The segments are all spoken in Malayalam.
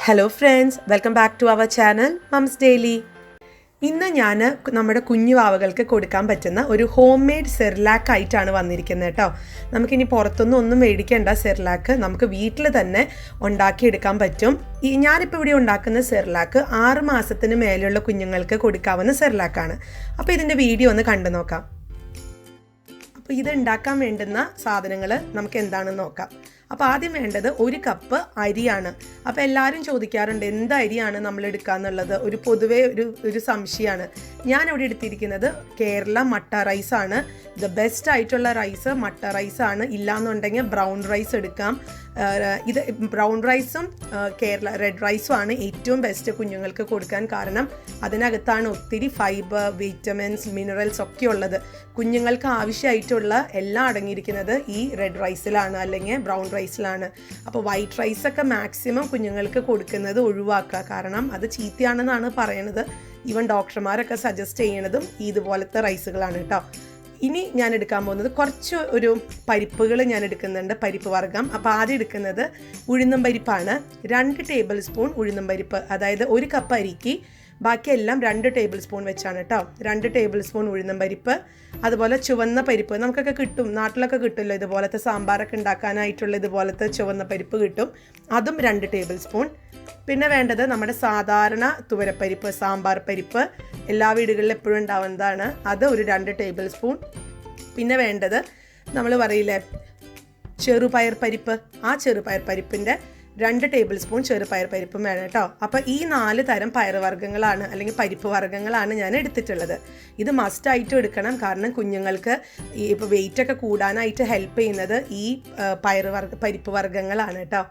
Hello friends, welcome back to our channel moms daily. ഇന്ന് ഞാൻ നമ്മുടെ കുഞ്ഞു വാവകൾക്ക് കൊടുക്കാൻ പറ്റുന്ന ഒരു ഹോം മെയ്ഡ് സെർലാക്ക് ആയിട്ടാണ് വന്നിരിക്കുന്നത് കേട്ടോ. നമുക്കിനി പുറത്തൊന്നും ഒന്നും മേടിക്കേണ്ട. സെർലാക്ക് നമുക്ക് വീട്ടിൽ തന്നെ ഉണ്ടാക്കിയെടുക്കാൻ പറ്റും. ഞാനിപ്പോൾ ഇവിടെ ഉണ്ടാക്കുന്ന സെർലാക്ക് 6 മാസത്തിന് മേലെയുള്ള കുഞ്ഞുങ്ങൾക്ക് കൊടുക്കാവുന്ന സെർലാക്കാണ്. അപ്പോൾ ഇതിൻ്റെ വീഡിയോ ഒന്ന് കണ്ടു നോക്കാം. അപ്പോൾ ഇത് ഉണ്ടാക്കാൻ വേണ്ടുന്ന സാധനങ്ങൾ നമുക്ക് എന്താണെന്ന് നോക്കാം. അപ്പോൾ ആദ്യം വേണ്ടത് 1 കപ്പ് അരിയാണ്. അപ്പോൾ എല്ലാവരും ചോദിക്കാറുണ്ട് എന്ത് അരിയാണ് നമ്മൾ എടുക്കുക എന്നുള്ളത് പൊതുവേ ഒരു സംശയമാണ്. ഞാനിവിടെ എടുത്തിരിക്കുന്നത് കേരള മട്ട റൈസാണ്. ദ ബെസ്റ്റ് ആയിട്ടുള്ള റൈസ് മട്ട റൈസാണ്. ഇല്ലയെന്നുണ്ടെങ്കിൽ ബ്രൗൺ റൈസ് എടുക്കാം. ഇത് ബ്രൗൺ റൈസും കേരള റെഡ് റൈസും ആണ് ഏറ്റവും ബെസ്റ്റ് കുഞ്ഞുങ്ങൾക്ക് കൊടുക്കാൻ. കാരണം അതിനകത്താണ് ഒത്തിരി ഫൈബർ, വിറ്റമിൻസ്, മിനറൽസ് ഒക്കെ ഉള്ളത്. കുഞ്ഞുങ്ങൾക്ക് ആവശ്യമായിട്ടുള്ള എല്ലാം അടങ്ങിയിരിക്കുന്നത് ഈ റെഡ് റൈസിലാണ് അല്ലെങ്കിൽ ബ്രൗൺ റൈസിലാണ്. അപ്പോൾ വൈറ്റ് റൈസൊക്കെ മാക്സിമം കുഞ്ഞുങ്ങൾക്ക് കൊടുക്കുന്നത് ഒഴിവാക്കുക. കാരണം അത് ചീത്തയാണെന്നാണ് പറയണത്. ഈവൻ ഡോക്ടർമാരൊക്കെ സജസ്റ്റ് ചെയ്യണതും ഇതുപോലത്തെ റൈസുകളാണ് കേട്ടോ. ഇനി ഞാൻ എടുക്കാൻ പോകുന്നത് കുറച്ച് ഒരു പരിപ്പുകൾ ഞാൻ എടുക്കുന്നുണ്ട്, പരിപ്പ് വർഗ്ഗം. അപ്പോൾ ആദ്യം എടുക്കുന്നത് ഉഴുന്നും പരിപ്പാണ്. 2 ടേബിൾ സ്പൂൺ ഉഴുന്നും പരിപ്പ്, അതായത് 1 കപ്പ് അരിക്ക് ബാക്കിയെല്ലാം 2 ടേബിൾ സ്പൂൺ വെച്ചാണ് കേട്ടോ. 2 ടേബിൾ സ്പൂൺ ഉഴുന്നും പരിപ്പ്. അതുപോലെ ചുവന്ന പരിപ്പ് നമുക്കൊക്കെ കിട്ടും, നാട്ടിലൊക്കെ കിട്ടുമല്ലോ, ഇതുപോലത്തെ സാമ്പാറൊക്കെ ഉണ്ടാക്കാനായിട്ടുള്ള ഇതുപോലത്തെ ചുവന്ന പരിപ്പ് കിട്ടും. അതും 2 ടേബിൾ സ്പൂൺ. പിന്നെ വേണ്ടത് നമ്മുടെ സാധാരണ തുവരപ്പരിപ്പ്, സാമ്പാർ പരിപ്പ്, എല്ലാ വീടുകളിലും എപ്പോഴും ഉണ്ടാവുന്നതാണ്. അത് ഒരു 2 ടേബിൾ സ്പൂൺ. പിന്നെ വേണ്ടത് നമ്മൾ പറയില്ലേ ചെറുപയർ പരിപ്പ്, ആ ചെറുപയർ പരിപ്പിൻ്റെ 2 ടേബിൾ സ്പൂൺ ചെറുപയർ പരിപ്പും വേണം കേട്ടോ. അപ്പോൾ ഈ 4 തരം പയറുവർഗ്ഗങ്ങളാണ് അല്ലെങ്കിൽ പരിപ്പ് വർഗ്ഗങ്ങളാണ് ഞാൻ എടുത്തിട്ടുള്ളത്. ഇത് മസ്റ്റായിട്ടും എടുക്കണം. കാരണം കുഞ്ഞുങ്ങൾക്ക് ഇപ്പോൾ വെയിറ്റൊക്കെ കൂടാനായിട്ട് ഹെൽപ്പ് ചെയ്യുന്നത് ഈ പരിപ്പ് വർഗ്ഗങ്ങളാണ് കേട്ടോ.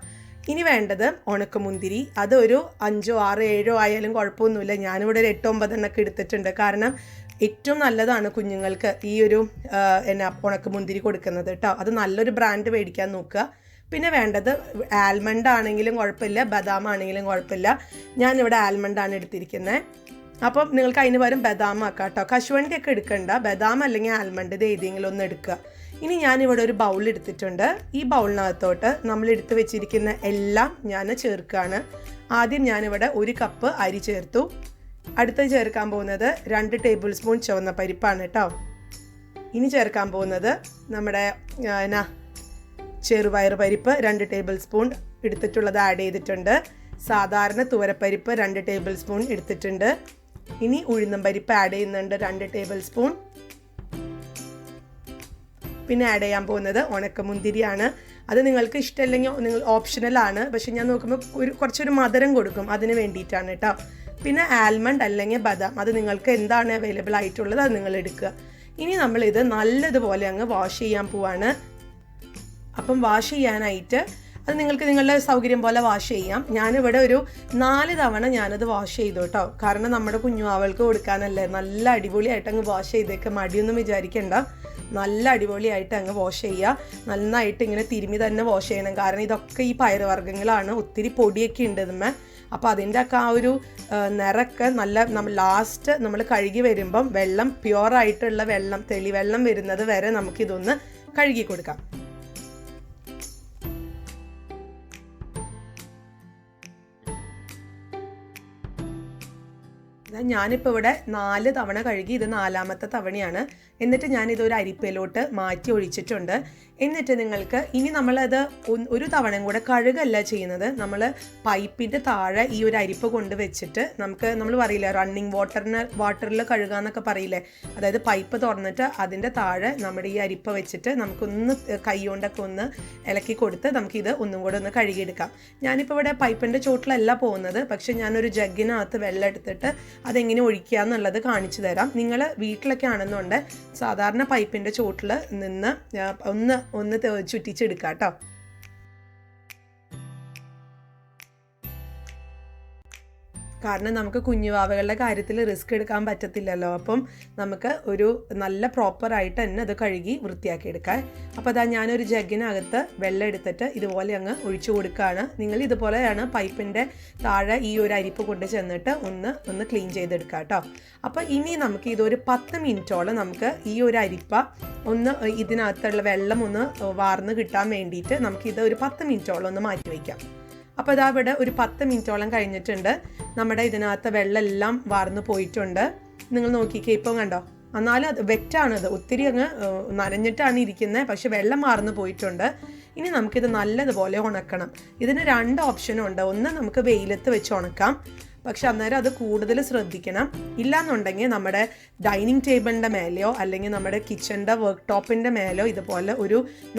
ഇനി വേണ്ടത് ഉണക്കമുന്തിരി. അതൊരു 5, 6, 7 ആയാലും കുഴപ്പമൊന്നുമില്ല. ഞാനിവിടെ ഒരു 8, 9 എണ്ണൊക്കെ എടുത്തിട്ടുണ്ട്. കാരണം ഏറ്റവും നല്ലതാണ് കുഞ്ഞുങ്ങൾക്ക് ഈ ഒരു ഉണക്കമുന്തിരി കൊടുക്കുന്നത് കേട്ടോ. അത് നല്ലൊരു ബ്രാൻഡ് മേടിക്കാൻ നോക്കുക. പിന്നെ വേണ്ടത് ആൽമണ്ട് ആണെങ്കിലും കുഴപ്പമില്ല, ബദാം ആണെങ്കിലും കുഴപ്പമില്ല. ഞാനിവിടെ ആൽമണ്ടാണ് എടുത്തിരിക്കുന്നത്. അപ്പം നിങ്ങൾക്ക് അതിന് പകരം ബദാം ആക്കാം കേട്ടോ. കശുവണ്ടിയൊക്കെ എടുക്കണ്ട, ബദാം അല്ലെങ്കിൽ ആൽമണ്ട് ഇത് ഏതെങ്കിലും ഒന്ന് എടുക്കുക. ഇനി ഞാനിവിടെ ഒരു ബൗൾ എടുത്തിട്ടുണ്ട്. ഈ ബൗളിനകത്തോട്ട് നമ്മൾ എടുത്ത് വെച്ചിരിക്കുന്ന എല്ലാം ഞാൻ ചേർക്കുകയാണ്. ആദ്യം ഞാനിവിടെ 1 കപ്പ് അരി ചേർത്തു. അടുത്ത് ചേർക്കാൻ പോകുന്നത് 2 ടേബിൾ സ്പൂൺ ചുവന്ന പരിപ്പാണ് കേട്ടോ. ഇനി ചേർക്കാൻ പോകുന്നത് നമ്മുടെ ചെറുപയർ പരിപ്പ് 2 ടേബിൾ സ്പൂൺ എടുത്തിട്ടുള്ളത് ആഡ് ചെയ്തിട്ടുണ്ട്. സാധാരണ തുവരപ്പരിപ്പ് 2 ടേബിൾ സ്പൂൺ എടുത്തിട്ടുണ്ട്. ഇനി ഉഴുന്നും പരിപ്പ് ആഡ് ചെയ്യുന്നുണ്ട് 2 ടേബിൾ സ്പൂൺ. പിന്നെ ആഡ് ചെയ്യാൻ പോകുന്നത് ഉണക്കമുന്തിരിയാണ്. അത് നിങ്ങൾക്ക് ഇഷ്ടമല്ലെങ്കിൽ നിങ്ങൾ ഓപ്ഷണലാണ്. പക്ഷെ ഞാൻ നോക്കുമ്പോൾ കുറച്ചൊരു മധുരം കൊടുക്കും, അതിന് വേണ്ടിയിട്ടാണ് കേട്ടോ. പിന്നെ ആൽമണ്ട് അല്ലെങ്കിൽ ബദാം, അത് നിങ്ങൾക്ക് എന്താണ് അവൈലബിൾ ആയിട്ടുള്ളത് അത് നിങ്ങൾ എടുക്കുക. ഇനി നമ്മളിത് നല്ലതുപോലെ അങ്ങ് വാഷ് ചെയ്യാൻ പോവാണ്. അപ്പം വാഷ് ചെയ്യാനായിട്ട് അത് നിങ്ങൾക്ക് നിങ്ങളുടെ സൗകര്യം പോലെ വാഷ് ചെയ്യാം. ഞാനിവിടെ ഒരു 4 തവണ ഞാനത് വാഷ് ചെയ്തു കേട്ടോ. കാരണം നമ്മുടെ കുഞ്ഞുവാവൾക്ക് കൊടുക്കാനല്ലേ. നല്ല അടിപൊളിയായിട്ട് അങ്ങ് വാഷ് ചെയ്തേക്ക്, മടിയൊന്നും വിചാരിക്കേണ്ട. നല്ല അടിപൊളിയായിട്ട് അങ്ങ് വാഷ് ചെയ്യുക. നന്നായിട്ട് ഇങ്ങനെ തിരുമ്മി തന്നെ വാഷ് ചെയ്യണം. കാരണം ഇതൊക്കെ ഈ പയറുവർഗ്ഗങ്ങളാണ്, ഒത്തിരി പൊടിയൊക്കെ ഉണ്ട് ഇതുമ്മേ. അപ്പോൾ അതിൻ്റെ ഒക്കെ ആ ഒരു നിറമൊക്കെ നമ്മൾ ലാസ്റ്റ് നമ്മൾ കഴുകി വരുമ്പം വെള്ളം പ്യുവറായിട്ടുള്ള വെള്ളം, തെളിവെള്ളം വരുന്നത് വരെ നമുക്കിതൊന്ന് കഴുകി കൊടുക്കാം. ഞാനിപ്പോൾ ഇവിടെ 4 തവണ കഴുകി, ഇത് 4ാമത്തെ തവണയാണ്. എന്നിട്ട് ഞാനിതൊരു അരിപ്പയിലോട്ട് മാറ്റി ഒഴിച്ചിട്ടുണ്ട്. എന്നിട്ട് നിങ്ങൾക്ക് ഇനി നമ്മളത് ഒരു തവണയും കൂടെ കഴുകല്ല ചെയ്യുന്നത്. നമ്മൾ പൈപ്പിൻ്റെ താഴെ ഈ ഒരു അരിപ്പ് കൊണ്ട് വെച്ചിട്ട് നമ്മൾ പറയില്ലേ റണ്ണിങ് വാട്ടറിൽ കഴുകാന്നൊക്കെ പറയില്ലേ. അതായത് പൈപ്പ് തുറന്നിട്ട് അതിൻ്റെ താഴെ നമ്മുടെ ഈ അരിപ്പ വെച്ചിട്ട് നമുക്കൊന്ന് കൈ കൊണ്ടൊക്കെ ഒന്ന് ഇളക്കി കൊടുത്ത് നമുക്കിത് ഒന്നും കൂടെ ഒന്ന് കഴുകിയെടുക്കാം. ഞാനിപ്പോൾ ഇവിടെ പൈപ്പിൻ്റെ ചോട്ടിലല്ല പോകുന്നത്, പക്ഷെ ഞാനൊരു ജഗ്ഗിനകത്ത് വെള്ളം എടുത്തിട്ട് അതെങ്ങനെ ഒഴിക്കുക എന്നുള്ളത് കാണിച്ചു തരാം. നിങ്ങൾ വീട്ടിലൊക്കെ ആണെന്നുണ്ട് സാധാരണ പൈപ്പിൻ്റെ ചോട്ടിൽ നിന്ന് ഒന്ന് ചുറ്റിച്ചെടുക്കാം കേട്ടോ. കാരണം നമുക്ക് കുഞ്ഞുവാവകളുടെ കാര്യത്തിൽ റിസ്ക് എടുക്കാൻ പറ്റത്തില്ലല്ലോ. അപ്പം നമുക്ക് ഒരു നല്ല പ്രോപ്പറായിട്ട് തന്നെ അത് കഴുകി വൃത്തിയാക്കി എടുക്കാം. അപ്പോൾ അതാ ഞാനൊരു ജഗ്ഗിനകത്ത് വെള്ളം എടുത്തിട്ട് ഇതുപോലെ അങ്ങ് ഒഴിച്ചു കൊടുക്കുകയാണ്. നിങ്ങൾ ഇതുപോലെയാണ് പൈപ്പിൻ്റെ താഴെ ഈ ഒരു അരിപ്പ് കൊണ്ട് ചെന്നിട്ട് ഒന്ന് ക്ലീൻ ചെയ്തെടുക്കുക കേട്ടോ. അപ്പോൾ ഇനി നമുക്ക് ഇതൊരു 10 മിനിറ്റോളം നമുക്ക് ഈ ഒരു അരിപ്പ ഇതിനകത്തുള്ള വെള്ളം ഒന്ന് വാർന്ന് കിട്ടാൻ വേണ്ടിയിട്ട് നമുക്കിത് ഒരു 10 മിനിറ്റോളം ഒന്ന് മാറ്റി വയ്ക്കാം. അപ്പോൾ ഇതാ ഇവിടെ ഒരു 10 മിനിറ്റോളം കഴിഞ്ഞിട്ടുണ്ട്. നമ്മുടെ ഇതിനകത്ത് വെള്ളം എല്ലാം വാർന്നു പോയിട്ടുണ്ട്. നിങ്ങൾ നോക്കിക്കേ, ഇപ്പം കണ്ടോ, എന്നാലും അത് വെറ്റാണിത്, ഒത്തിരി അങ്ങ് നനഞ്ഞിട്ടാണ് ഇരിക്കുന്നത്, പക്ഷെ വെള്ളം മാർന്നു പോയിട്ടുണ്ട്. ഇനി നമുക്കിത് നല്ലതുപോലെ ഉണക്കണം. ഇതിന് 2 ഓപ്ഷനും ഉണ്ട്. ഒന്ന് നമുക്ക് വെയിലത്ത് വെച്ച് ഉണക്കാം, പക്ഷെ അന്നേരം അത് കൂടുതൽ ശ്രദ്ധിക്കണം. ഇല്ലാന്നുണ്ടെങ്കിൽ നമ്മുടെ ഡൈനിങ് ടേബിളിൻ്റെ മേലെയോ അല്ലെങ്കിൽ നമ്മുടെ കിച്ചണിൻ്റെ വർക്ക് ടോപ്പിൻ്റെ മേലോ ഇതുപോലെ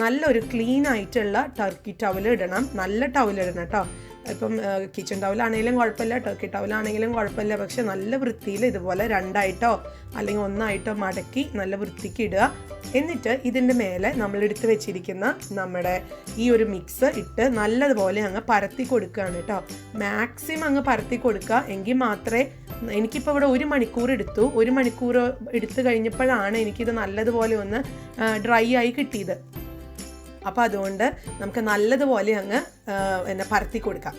നല്ലൊരു ക്ലീൻ ആയിട്ടുള്ള ടർക്കി ടവൽ ഇടണം. നല്ല ടവൽ ഇടണം കേട്ടോ. ഇപ്പം കിച്ചൺ ടവലാണെങ്കിലും കുഴപ്പമില്ല, ടർക്കി ടവലാണെങ്കിലും കുഴപ്പമില്ല, പക്ഷെ നല്ല വൃത്തിയിൽ ഇതുപോലെ 2ആയിട്ടോ അല്ലെങ്കിൽ 1ആയിട്ടോ മടക്കി നല്ല വൃത്തിക്ക് ഇടുക. എന്നിട്ട് ഇതിൻ്റെ മേലെ നമ്മൾ എടുത്ത് വെച്ചിരിക്കുന്ന നമ്മുടെ ഈ ഒരു മിക്സ് ഇട്ട് നല്ലതുപോലെ അങ്ങ് പരത്തി കൊടുക്കുകയാണ് കേട്ടോ. മാക്സിമം അങ്ങ് പരത്തി കൊടുക്കുക, എങ്കിൽ മാത്രമേ, എനിക്കിപ്പോൾ ഇവിടെ 1 മണിക്കൂർ എടുത്തു. 1 മണിക്കൂർ എടുത്തു കഴിഞ്ഞപ്പോഴാണ് എനിക്കിത് നല്ലതുപോലെ ഒന്ന് ഡ്രൈ ആയി കിട്ടിയത്. അപ്പോൾ അതുകൊണ്ട് നമുക്ക് നല്ലതുപോലെ അങ്ങ് പരത്തി കൊടുക്കാം.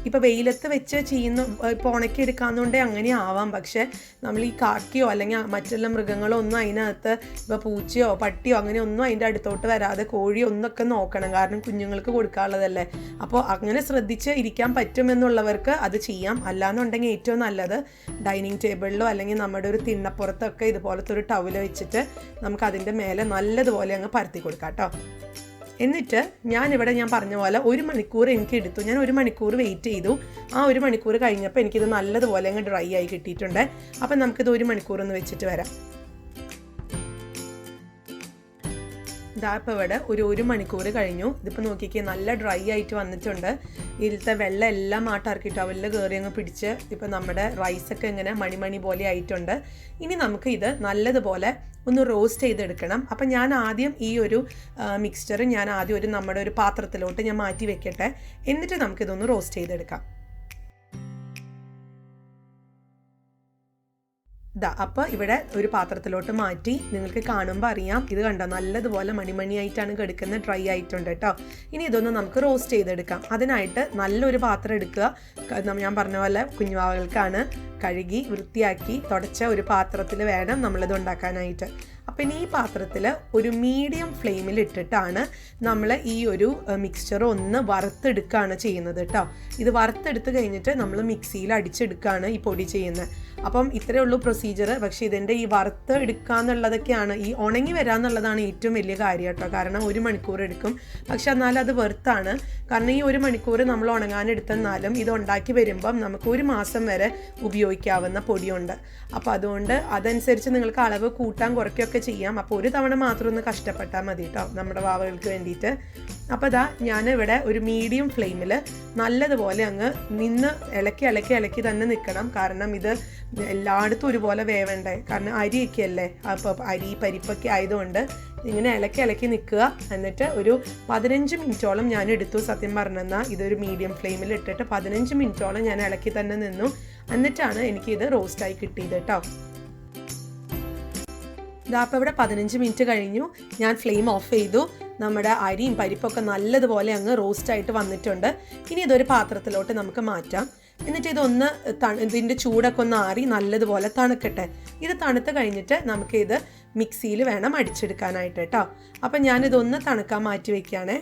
ഇപ്പോൾ വെയിലത്ത് വെച്ച് ഇപ്പോൾ ഉണക്കിയെടുക്കാമെന്നുണ്ടെങ്കിൽ അങ്ങനെ ആവാം. പക്ഷേ നമ്മൾ ഈ കാക്കയോ അല്ലെങ്കിൽ മറ്റുള്ള മൃഗങ്ങളോ ഒന്നും അതിനകത്ത്, ഇപ്പോൾ പൂച്ചയോ പട്ടിയോ അങ്ങനെ ഒന്നും അതിൻ്റെ അടുത്തോട്ട് വരാതെ, കോഴിയോ ഒന്നൊക്കെ നോക്കണം, കാരണം കുഞ്ഞുങ്ങൾക്ക് കൊടുക്കാനുള്ളതല്ലേ. അപ്പോൾ അങ്ങനെ ശ്രദ്ധിച്ച് ഇരിക്കാൻ പറ്റുമെന്നുള്ളവർക്ക് അത് ചെയ്യാം. അല്ലാന്നുണ്ടെങ്കിൽ ഏറ്റവും നല്ലത് ഡൈനിങ് ടേബിളിലോ അല്ലെങ്കിൽ നമ്മുടെ ഒരു തിണ്ണപ്പുറത്തൊക്കെ ഇതുപോലത്തെ ഒരു ടവല് വെച്ചിട്ട് നമുക്ക് അതിൻ്റെ മേലെ നല്ലതുപോലെ അങ്ങ് പരത്തി കൊടുക്കാം കേട്ടോ. എന്നിട്ട് ഞാൻ പറഞ്ഞ പോലെ 1 മണിക്കൂർ എനിക്ക് എടുത്തു. ഞാൻ 1 മണിക്കൂർ വെയിറ്റ് ചെയ്തു. ആ 1 മണിക്കൂർ കഴിഞ്ഞപ്പോൾ എനിക്കിത് നല്ലതുപോലെ അങ്ങ് ഡ്രൈ ആയി കിട്ടിയിട്ടുണ്ട്. അപ്പം നമുക്കിത് 1 മണിക്കൂർ ഒന്ന് വെച്ചിട്ട് വരാം. ഇതാ ഇപ്പോൾ ഇവിടെ ഒരു 1 മണിക്കൂർ കഴിഞ്ഞു. ഇതിപ്പോൾ നോക്കിക്കേ, നല്ല ഡ്രൈ ആയിട്ട് വന്നിട്ടുണ്ട്. ഇതിലത്തെ വെള്ളം എല്ലാം ആ ടർക്കി ടവലിൽ കയറി അങ്ങ് പിടിച്ച് ഇപ്പോൾ നമ്മുടെ റൈസൊക്കെ ഇങ്ങനെ മണി പോലെ ആയിട്ടുണ്ട്. ഇനി നമുക്ക് ഇത് നല്ലതുപോലെ ഒന്ന് റോസ്റ്റ് ചെയ്തെടുക്കണം. അപ്പം ഞാൻ ആദ്യം ഈ ഒരു മിക്സ്ചർ നമ്മുടെ ഒരു പാത്രത്തിലോട്ട് ഞാൻ മാറ്റി വെക്കട്ടെ. എന്നിട്ട് നമുക്കിതൊന്ന് റോസ്റ്റ് ചെയ്തെടുക്കാം. അപ്പോൾ ഇവിടെ ഒരു പാത്രത്തിലോട്ട് മാറ്റി, നിങ്ങൾക്ക് കാണുമ്പോൾ അറിയാം, ഇത് കണ്ടോ, നല്ലതുപോലെ മണിയായിട്ടാണ് കിടക്കുന്നത്, ഡ്രൈ ആയിട്ടുണ്ട് കേട്ടോ. ഇനി ഇതൊന്ന് നമുക്ക് റോസ്റ്റ് ചെയ്തെടുക്കാം. അതിനായിട്ട് നല്ലൊരു പാത്രം എടുക്കുക. ഞാൻ പറഞ്ഞ പോലെ കുഞ്ഞുവാവകൾക്കാണ്, കഴുകി വൃത്തിയാക്കി തുടച്ച ഒരു പാത്രത്തിൽ വേണം നമ്മളിത് ഉണ്ടാക്കാനായിട്ട്. അപ്പം ഇനി ഈ പാത്രത്തിൽ ഒരു മീഡിയം ഫ്ലെയിമിൽ ഇട്ടിട്ടാണ് നമ്മൾ ഈ ഒരു മിക്സ്ചർ ഒന്ന് വറുത്തെടുക്കുകയാണ് ചെയ്യുന്നത് കേട്ടോ. ഇത് വറുത്തെടുത്ത് കഴിഞ്ഞിട്ട് നമ്മൾ മിക്സിയിൽ അടിച്ചെടുക്കുകയാണ് ഈ പൊടി ചെയ്യുന്നത്. അപ്പം ഇത്രയേ ഉള്ളൂ പ്രൊസീജിയർ. പക്ഷേ ഇതിൻ്റെ ഈ വറുത്ത് എടുക്കുക എന്നുള്ളതൊക്കെയാണ്, ഈ ഉണങ്ങി വരാമെന്നുള്ളതാണ് ഏറ്റവും വലിയ കാര്യം കേട്ടോ. കാരണം 1 മണിക്കൂർ എടുക്കും, പക്ഷെ എന്നാലും അത് വെർത്താണ്. കാരണം ഈ 1 മണിക്കൂർ നമ്മൾ ഉണങ്ങാനെടുത്തെന്നാലും ഇത് ഉണ്ടാക്കി വരുമ്പം നമുക്ക് 1 മാസം വരെ ഉപയോഗിക്കാവുന്ന പൊടിയുണ്ട്. അപ്പോൾ അതുകൊണ്ട് അതനുസരിച്ച് നിങ്ങൾക്ക് അളവ് കൂട്ടാൻ കുറയ്ക്കുകയൊക്കെ ചെയ്യാം. അപ്പോൾ ഒരു തവണ മാത്രം ഒന്ന് കഷ്ടപ്പെട്ടാൽ മതി കേട്ടോ, നമ്മുടെ വാവകൾക്ക് വേണ്ടിയിട്ട്. അപ്പോൾ ഞാനിവിടെ ഒരു മീഡിയം ഫ്ലെയിമിൽ നല്ലതുപോലെ അങ്ങ് നിന്ന് ഇളക്കി തന്നെ നിൽക്കണം. കാരണം ഇത് എല്ലായിടത്തും ഒരുപോലെ വേവണ്ടേ, കാരണം അരിയൊക്കെ അല്ലേ, അപ്പോൾ അരി പരിപ്പൊക്കെ ആയതുകൊണ്ട് ഇങ്ങനെ ഇളക്കി നിൽക്കുക. എന്നിട്ട് ഒരു 15 മിനിറ്റോളം ഞാൻ എടുത്തു. സത്യം പറഞ്ഞെന്നാൽ ഇതൊരു മീഡിയം ഫ്ലെയിമിൽ ഇട്ടിട്ട് 15 മിനിറ്റോളം ഞാൻ ഇളക്കി തന്നെ നിന്നു. എന്നിട്ടാണ് എനിക്കിത് റോസ്റ്റായി കിട്ടിയത് കേട്ടോ. അപ്പോൾ ഇവിടെ 15 മിനിറ്റ് കഴിഞ്ഞു. ഞാൻ ഫ്ലെയിം ഓഫ് ചെയ്തു. നമ്മുടെ അരിയും പരിപ്പൊക്കെ നല്ലതുപോലെ അങ്ങ് റോസ്റ്റായിട്ട് വന്നിട്ടുണ്ട്. ഇനി ഇതൊരു പാത്രത്തിലോട്ട് നമുക്ക് മാറ്റാം. എന്നിട്ട് ഇതിൻ്റെ ചൂടൊക്കെ ഒന്ന് ആറി നല്ലതുപോലെ തണുക്കട്ടെ. ഇത് തണുത്ത് കഴിഞ്ഞിട്ട് നമുക്കിത് മിക്സിയിൽ വേണം അടിച്ചെടുക്കാനായിട്ട് കേട്ടോ. അപ്പം ഞാനിതൊന്ന് തണുക്കാൻ മാറ്റി വയ്ക്കുകയാണേ.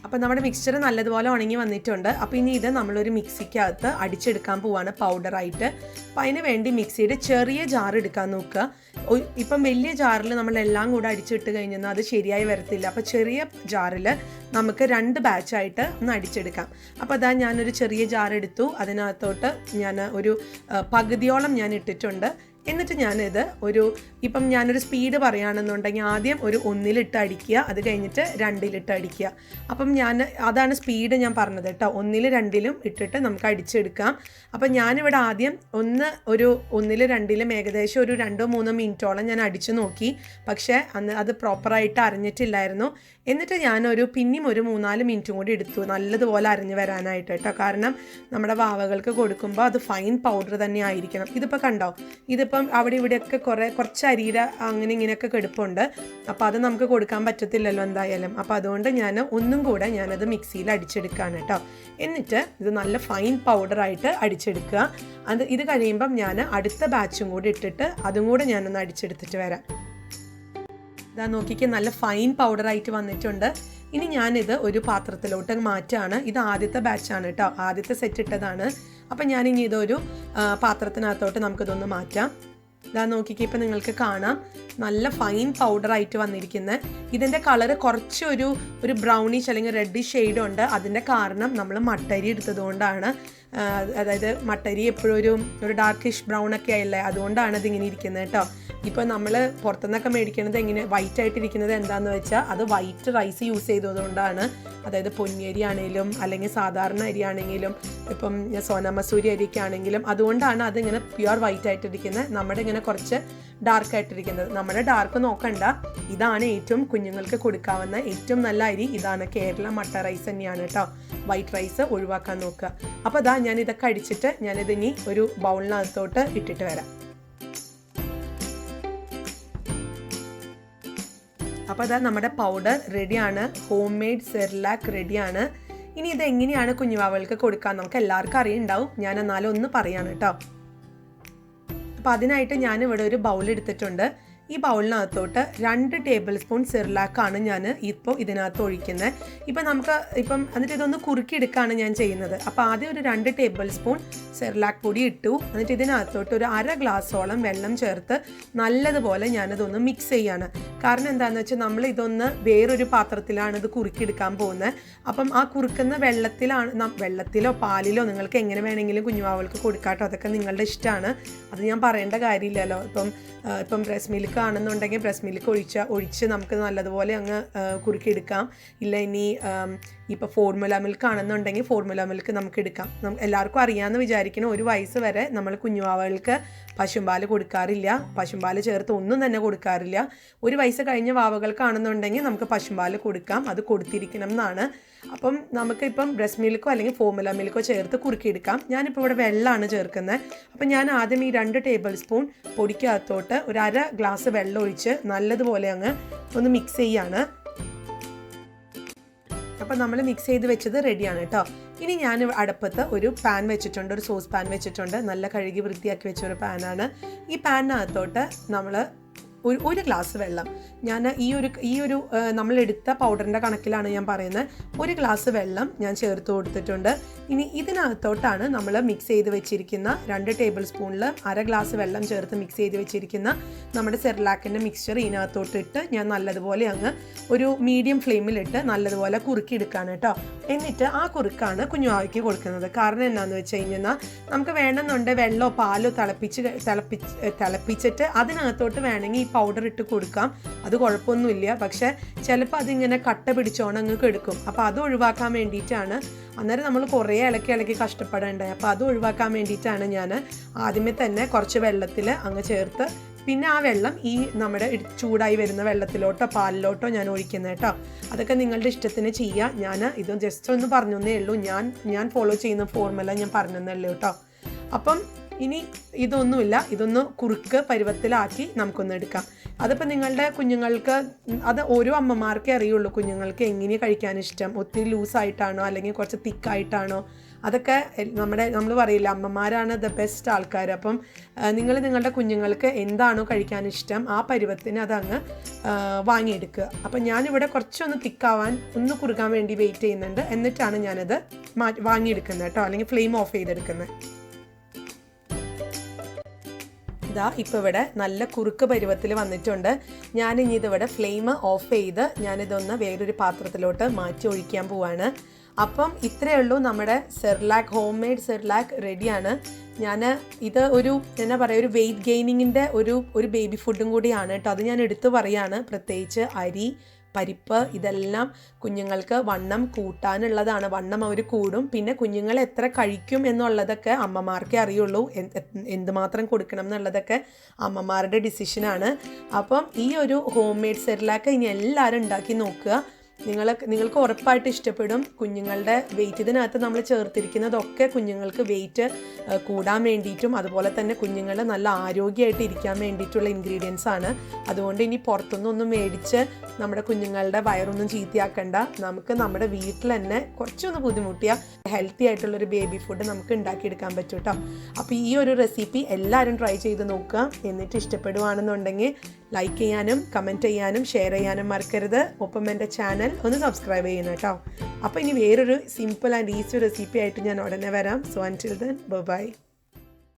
അപ്പോൾ നമ്മുടെ മിക്സ്ചർ നല്ലതുപോലെ ഉണങ്ങി വന്നിട്ടുണ്ട്. അപ്പോൾ ഇനി ഇത് നമ്മളൊരു മിക്സിക്കകത്ത് അടിച്ചെടുക്കാൻ പോവാണ് പൗഡറായിട്ട്. അപ്പം അതിന് വേണ്ടി മിക്സിയുടെ ചെറിയ ജാർ എടുക്കാൻ നോക്കുക. ഇപ്പം വലിയ ജാറിൽ നമ്മളെല്ലാം കൂടെ അടിച്ചിട്ട് കഴിഞ്ഞാൽ അത് ശരിയായി വരത്തില്ല. അപ്പോൾ ചെറിയ ജാറിൽ നമുക്ക് 2 ബാച്ചായിട്ട് ഒന്ന് അടിച്ചെടുക്കാം. അപ്പോൾ ഞാനൊരു ചെറിയ ജാർ എടുത്തു. അതിനകത്തോട്ട് ഞാൻ ഒരു പകുതിയോളം ഞാൻ ഇട്ടിട്ടുണ്ട്. എന്നിട്ട് ഞാനിത് ഇപ്പം ഞാനൊരു സ്പീഡ് പറയുകയാണെന്നുണ്ടെങ്കിൽ ആദ്യം ഒരു 1-ലിട്ട് അടിക്കുക, അത് കഴിഞ്ഞിട്ട് 2-ലിട്ട് അടിക്കുക. അപ്പം അതാണ് സ്പീഡ് ഞാൻ പറഞ്ഞത് കേട്ടോ. 1-ലും 2-ലും ഇട്ടിട്ട് നമുക്ക് അടിച്ചെടുക്കാം. അപ്പം ഞാനിവിടെ ആദ്യം 1-ലും 2-ലും ഏകദേശം ഒരു 2-3 മിനിറ്റോളം ഞാൻ അടിച്ചു നോക്കി. പക്ഷേ അത് പ്രോപ്പറായിട്ട് അരഞ്ഞിട്ടില്ലായിരുന്നു. എന്നിട്ട് പിന്നെയും ഒരു 3-4 മിനിറ്റും കൂടി എടുത്തു നല്ലതുപോലെ അരഞ്ഞു വരാനായിട്ട് കേട്ടോ. കാരണം നമ്മുടെ വാവകൾക്ക് കൊടുക്കുമ്പോൾ അത് ഫൈൻ പൗഡർ തന്നെ ആയിരിക്കണം. ഇതിപ്പോൾ കണ്ടോ, ഇതിപ്പം അവിടെ ഇവിടെയൊക്കെ കുറച്ച് അരിയുടെ അങ്ങനെ ഇങ്ങനെയൊക്കെ കെടുപ്പുണ്ട്. അപ്പോൾ അത് നമുക്ക് കൊടുക്കാൻ പറ്റത്തില്ലല്ലോ എന്തായാലും. അപ്പോൾ അതുകൊണ്ട് ഒന്നും കൂടെ ഞാനത് മിക്സിയിൽ അടിച്ചെടുക്കുകയാണ് കേട്ടോ. എന്നിട്ട് ഇത് നല്ല ഫൈൻ പൗഡറായിട്ട് അടിച്ചെടുക്കുക. ഇത് കഴിയുമ്പം ഞാൻ അടുത്ത ബാച്ചും കൂടി ഇട്ടിട്ട് അതും കൂടെ ഞാനൊന്ന് അടിച്ചെടുത്തിട്ട് വരാം. ഇതാ നോക്കിക്ക് നല്ല ഫൈൻ പൗഡറായിട്ട് വന്നിട്ടുണ്ട്. ഇനി ഞാനിത് ഒരു പാത്രത്തിലോട്ട് മാറ്റാണ്. ഇത് ആദ്യത്തെ ബാച്ചാണ് കേട്ടോ, ആദ്യത്തെ സെറ്റ് ഇട്ടതാണ്. അപ്പം ഞാനിനി ഇതൊരു പാത്രത്തിനകത്തോട്ട് നമുക്കിതൊന്ന് മാറ്റാം. ഇതാ നോക്കിക്ക് ഇപ്പം നിങ്ങൾക്ക് കാണാം നല്ല ഫൈൻ പൗഡറായിട്ട് വന്നിരിക്കുന്നത്. ഇതിൻ്റെ കളറ് കുറച്ച് ഒരു ബ്രൗണിഷ് അല്ലെങ്കിൽ റെഡിഷ് ഷെയ്ഡുണ്ട്. അതിൻ്റെ കാരണം നമ്മൾ മട്ടരി എടുത്തതുകൊണ്ടാണ്. അതായത് മട്ടരി എപ്പോഴും ഒരു ഡാർക്കിഷ് ബ്രൗൺ ഒക്കെ ആയില്ലേ, അതുകൊണ്ടാണ് ഇതിങ്ങനെ ഇരിക്കുന്നത് കേട്ടോ. ഇപ്പോൾ നമ്മൾ പുറത്തുനിന്നൊക്കെ മേടിക്കുന്നത് എങ്ങനെ വൈറ്റ് ആയിട്ടിരിക്കുന്നത് എന്താണെന്ന് വെച്ചാൽ അത് വൈറ്റ് റൈസ് യൂസ് ചെയ്തതുകൊണ്ടാണ്. അതായത് പൊന്നിയരി ആണെങ്കിലും അല്ലെങ്കിൽ സാധാരണ അരി ആണെങ്കിലും ഇപ്പം സോന മസൂരി അരിയൊക്കെ ആണെങ്കിലും അതുകൊണ്ടാണ് അതിങ്ങനെ പ്യുവർ വൈറ്റ് ആയിട്ടിരിക്കുന്നത്. നമ്മുടെ ഇങ്ങനെ കുറച്ച് ഡാർക്ക് ആയിട്ടിരിക്കുന്നത്. നമ്മുടെ ഡാർക്ക് നോക്കണ്ട, ഇതാണ് ഏറ്റവും കുഞ്ഞുങ്ങൾക്ക് കൊടുക്കാവുന്ന ഏറ്റവും നല്ല അരി. ഇതാണ് കേരള മട്ട റൈസ് തന്നെയാണ് കേട്ടോ. വൈറ്റ് റൈസ് ഒഴിവാക്കാൻ നോക്കുക. അപ്പോൾ അതാ ഞാൻ ഇതൊക്കെ അടിച്ചിട്ട് ഞാനിതിനി ഒരു ബൗളിനകത്തോട്ട് ഇട്ടിട്ട് വരാം. അപ്പോൾ അതാ നമ്മുടെ പൗഡർ റെഡിയാണ്. ഹോം മെയ്ഡ് സെർലാക്ക് റെഡിയാണ്. ഇനി ഇതെങ്ങനെയാണ് കുഞ്ഞുവാവകൾക്ക് കൊടുക്കാൻ നമുക്ക് എല്ലാവർക്കും അറിയുണ്ടാവും. ഞാൻ എന്നാലും ഒന്ന് പറയാണ് കേട്ടോ. അപ്പോൾ അതിനായിട്ട് ഞാനിവിടെ ഒരു ബൗൾ എടുത്തിട്ടുണ്ട്. ഈ ബൗളിനകത്തോട്ട് 2 ടേബിൾ സ്പൂൺ സെർലാക്കാണ് ഞാൻ ഇപ്പോൾ ഇതിനകത്ത് ഒഴിക്കുന്നത്. എന്നിട്ട് ഇതൊന്ന് കുറുക്കിയെടുക്കുകയാണ് ഞാൻ ചെയ്യുന്നത്. അപ്പോൾ ആദ്യം ഒരു 2 ടേബിൾ സ്പൂൺ സെർലാക്ക് പൊടി ഇട്ടു. എന്നിട്ട് ഇതിനകത്തോട്ട് ഒരു 1/2 ഗ്ലാസോളം വെള്ളം ചേർത്ത് നല്ലതുപോലെ ഞാനിതൊന്ന് മിക്സ് ചെയ്യാണ്. കാരണം എന്താണെന്ന് വെച്ചാൽ നമ്മൾ ഇതൊന്ന് വേറൊരു പാത്രത്തിലാണ് ഇത് കുറുക്കിയെടുക്കാൻ പോകുന്നത്. അപ്പം ആ കുറുക്കുന്ന വെള്ളത്തിലോ പാലിലോ നിങ്ങൾക്ക് എങ്ങനെ വേണമെങ്കിലും കുഞ്ഞുവാവകൾക്ക് കൊടുക്കാട്ടോ, അതൊക്കെ നിങ്ങളുടെ ഇഷ്ടമാണ്. അത് ഞാൻ പറയേണ്ട കാര്യമില്ലല്ലോ. ഇപ്പം ബ്രസ്റ്റ് മിൽക്ക് ആണെന്നുണ്ടെങ്കിൽ ബ്രസ്റ്റ് മിൽക്ക് ഒഴിച്ച് നമുക്ക് നല്ലതുപോലെ അങ്ങ് കുറുക്കിയെടുക്കാം. ഇല്ല ഇനി ഇപ്പോൾ ഫോർമുല മിൽക്ക് ആണെന്നുണ്ടെങ്കിൽ ഫോർമുല മിൽക്ക് നമുക്ക് എടുക്കാം. എല്ലാവർക്കും അറിയാമെന്ന് വിചാരിക്കണം, 1 വയസ്സ് വരെ നമ്മൾ കുഞ്ഞുവാവകൾക്ക് പശുമ്പാൽ കൊടുക്കാറില്ല. പശുമ്പാൽ ചേർത്ത് ഒന്നും തന്നെ കൊടുക്കാറില്ല. 1 വയസ്സ് കഴിഞ്ഞ വാവകൾക്കാണെന്നുണ്ടെങ്കിൽ നമുക്ക് പശുമ്പാൽ കൊടുക്കാം. അത് കൊടുത്തിരിക്കണം എന്നാണ്. അപ്പം നമുക്കിപ്പം ബ്രസ്റ്റ് മിൽക്കോ അല്ലെങ്കിൽ ഫോർമുല മിൽക്കോ ചേർത്ത് കുറുക്കിയെടുക്കാം. ഞാനിപ്പോൾ ഇവിടെ വെള്ളമാണ് ചേർക്കുന്നത്. അപ്പം ഞാൻ ആദ്യം ഈ 2 ടേബിൾ സ്പൂൺ പൊടിക്കകത്തോട്ട് ഒരു 1/2 ഗ്ലാസ് വെള്ളം ഒഴിച്ച് നല്ലതുപോലെ അങ്ങ് ഒന്ന് മിക്സ് ചെയ്യാണ്. അപ്പം നമ്മൾ മിക്സ് ചെയ്ത് വെച്ചത് റെഡിയാണ് കേട്ടോ. ഇനി ഞാൻ അടുപ്പത്ത് ഒരു പാൻ വെച്ചിട്ടുണ്ട്, ഒരു സോസ് പാൻ വെച്ചിട്ടുണ്ട്. നല്ല കഴുകി വൃത്തിയാക്കി വെച്ച ഒരു പാനാണ്. ഈ പാനിനകത്തോട്ട് നമ്മൾ ഒരു ഗ്ലാസ് വെള്ളം, ഞാൻ ഈ ഒരു നമ്മളെടുത്ത പൗഡറിൻ്റെ കണക്കിലാണ് ഞാൻ പറയുന്നത്. 1 ഗ്ലാസ് വെള്ളം ഞാൻ ചേർത്ത് കൊടുത്തിട്ടുണ്ട്. ഇനി ഇതിനകത്തോട്ടാണ് നമ്മൾ മിക്സ് ചെയ്ത് വെച്ചിരിക്കുന്ന 2 ടേബിൾ സ്പൂണിൽ 1/2 ഗ്ലാസ് വെള്ളം ചേർത്ത് മിക്സ് ചെയ്ത് വെച്ചിരിക്കുന്ന നമ്മുടെ സെർലാക്കിൻ്റെ മിക്സ്ചർ ഇതിനകത്തോട്ട് ഇട്ട് ഞാൻ നല്ലതുപോലെ അങ്ങ് ഒരു മീഡിയം ഫ്ലെയിമിലിട്ട് നല്ലതുപോലെ കുറുക്കിയെടുക്കുകയാണ് കേട്ടോ. എന്നിട്ട് ആ കുറുക്കാണ് കുഞ്ഞുവാവയ്ക്ക് കൊടുക്കുന്നത്. കാരണം എന്താണെന്ന് വെച്ച് കഴിഞ്ഞാൽ നമുക്ക് വേണമെന്നുണ്ട് വെള്ളമോ പാലോ തിളപ്പിച്ചിട്ട് അതിനകത്തോട്ട് വേണമെങ്കിൽ ഈ പൗഡർ ഇട്ട് കൊടുക്കാം. അത് കുഴപ്പമൊന്നുമില്ല. പക്ഷേ ചിലപ്പോൾ അതിങ്ങനെ കട്ട പിടിച്ചോണം അങ്ങ് എടുക്കും. അപ്പോൾ അത് ഒഴിവാക്കാൻ വേണ്ടിയിട്ടാണ്. അന്നേരം നമ്മൾ കുറേ ഇളക്കി കഷ്ടപ്പെടേണ്ടത്. അപ്പോൾ അത് ഒഴിവാക്കാൻ വേണ്ടിയിട്ടാണ് ഞാൻ ആദ്യമേ തന്നെ കുറച്ച് വെള്ളത്തിൽ അങ്ങ് ചേർത്ത് പിന്നെ ആ വെള്ളം ഈ നമ്മുടെ ചൂടായി വരുന്ന വെള്ളത്തിലോട്ടോ പാലിലോട്ടോ ഞാൻ ഒഴിക്കുന്നത് കേട്ടോ. അതൊക്കെ നിങ്ങളുടെ ഇഷ്ടത്തിന് ചെയ്യുക. ഞാൻ ഇത് ജസ്റ്റ് ഒന്ന് പറഞ്ഞേ ഉള്ളൂ. ഞാൻ ഫോളോ ചെയ്യുന്ന ഫോർമുല ഞാൻ പറഞ്ഞതേ ഉള്ളൂ കേട്ടോ. അപ്പം ഇനി ഇതൊന്നുമില്ല, ഇതൊന്ന് കുറുക്ക് പരുവത്തിലാക്കി നമുക്കൊന്ന് എടുക്കാം. അതിപ്പോൾ നിങ്ങളുടെ കുഞ്ഞുങ്ങൾക്ക് അത് ഓരോ അമ്മമാർക്കേ അറിയുള്ളൂ കുഞ്ഞുങ്ങൾക്ക് എങ്ങനെ കഴിക്കാൻ ഇഷ്ടം. ഒത്തിരി ലൂസായിട്ടാണോ അല്ലെങ്കിൽ കുറച്ച് തിക്കായിട്ടാണോ, അതൊക്കെ നമ്മൾ പറയില്ല അമ്മമാരാണ് ദ ബെസ്റ്റ് ആൾക്കാർ. അപ്പം നിങ്ങളുടെ കുഞ്ഞുങ്ങൾക്ക് എന്താണോ കഴിക്കാൻ ഇഷ്ടം ആ പരുവത്തിന് അതങ്ങ് വാങ്ങിയെടുക്കുക. അപ്പം ഞാനിവിടെ കുറച്ചൊന്ന് തിക്കാവാൻ ഒന്ന് കുറുക്കാൻ വേണ്ടി വെയിറ്റ് ചെയ്യുന്നുണ്ട്. എന്നിട്ടാണ് ഞാനത് വാങ്ങിയെടുക്കുന്നത് കേട്ടോ, അല്ലെങ്കിൽ ഫ്ലെയിം ഓഫ് ചെയ്തെടുക്കുന്നത്. ഇതാ ഇപ്പോൾ ഇവിടെ നല്ല കുറുക്ക് പരുവത്തിൽ വന്നിട്ടുണ്ട്. ഞാനിനി ഇതിവിടെ ഫ്ലെയിം ഓഫ് ചെയ്ത് ഞാനിതൊന്ന് വേറൊരു പാത്രത്തിലോട്ട് മാറ്റി ഒഴിക്കാൻ പോവാണ്. അപ്പം ഇത്രയേ ഉള്ളൂ, നമ്മുടെ സെർലാക്ക് ഹോം മെയ്ഡ് സെർലാക്ക് റെഡിയാണ്. ഇത് ഒരു വെയിറ്റ് ഗെയിനിങ്ങിൻ്റെ ഒരു ബേബി ഫുഡും കൂടിയാണ് കേട്ടോ. അത് ഞാൻ എടുത്തു പറയാണ്. പ്രത്യേകിച്ച് അരി, പരിപ്പ് ഇതെല്ലാം കുഞ്ഞുങ്ങൾക്ക് വണ്ണം കൂട്ടാനുള്ളതാണ്. വണ്ണം അവർ കൂടും. പിന്നെ കുഞ്ഞുങ്ങൾ എത്ര കഴിക്കും എന്നുള്ളതൊക്കെ അമ്മമാർക്കേ അറിയുള്ളൂ. എന്തുമാത്രം കൊടുക്കണം എന്നുള്ളതൊക്കെ അമ്മമാരുടെ ഡിസിഷനാണ്. അപ്പം ഈ ഒരു ഹോം മെയ്ഡ് സെർലാക്ക് ഇനി എല്ലാവരും ഉണ്ടാക്കി നോക്കുക. നിങ്ങൾക്ക് ഉറപ്പായിട്ട് ഇഷ്ടപ്പെടും. കുഞ്ഞുങ്ങളുടെ വെയിറ്റ് ഇതിനകത്ത് നമ്മൾ ചേർത്തിരിക്കുന്നതൊക്കെ കുഞ്ഞുങ്ങൾക്ക് വെയിറ്റ് കൂടാൻ വേണ്ടിയിട്ടും അതുപോലെ തന്നെ കുഞ്ഞുങ്ങൾ നല്ല ആരോഗ്യമായിട്ട് ഇരിക്കാൻ വേണ്ടിയിട്ടുള്ള ഇൻഗ്രീഡിയൻസ് ആണ്. അതുകൊണ്ട് ഇനി പുറത്തുനിന്നൊന്നും മേടിച്ച് നമ്മുടെ കുഞ്ഞുങ്ങളുടെ വയറൊന്നും ചീത്തയാക്കണ്ട. നമുക്ക് നമ്മുടെ വീട്ടിൽ തന്നെ കുറച്ചൊന്ന് ബുദ്ധിമുട്ടിയാൽ ഹെൽത്തി ആയിട്ടുള്ളൊരു ബേബി ഫുഡ് നമുക്ക് ഉണ്ടാക്കിയെടുക്കാൻ പറ്റും കേട്ടോ. അപ്പോൾ ഈ ഒരു റെസിപ്പി എല്ലാവരും ട്രൈ ചെയ്ത് നോക്കുക. എന്നിട്ട് ഇഷ്ടപ്പെടുവാണെന്നുണ്ടെങ്കിൽ ലൈക്ക് ചെയ്യാനും കമൻറ്റ് ചെയ്യാനും ഷെയർ ചെയ്യാനും മറക്കരുത്. ഒപ്പം എൻ്റെ ചാനൽ ഒന്ന് സബ്സ്ക്രൈബ് ചെയ്യണം കേട്ടോ. അപ്പോൾ ഇനി വേറൊരു സിമ്പിൾ ആൻഡ് ഈസി റെസിപ്പി ആയിട്ട് ഞാൻ ഉടനെ വരാം. So അൻറ്റിൽ then bye.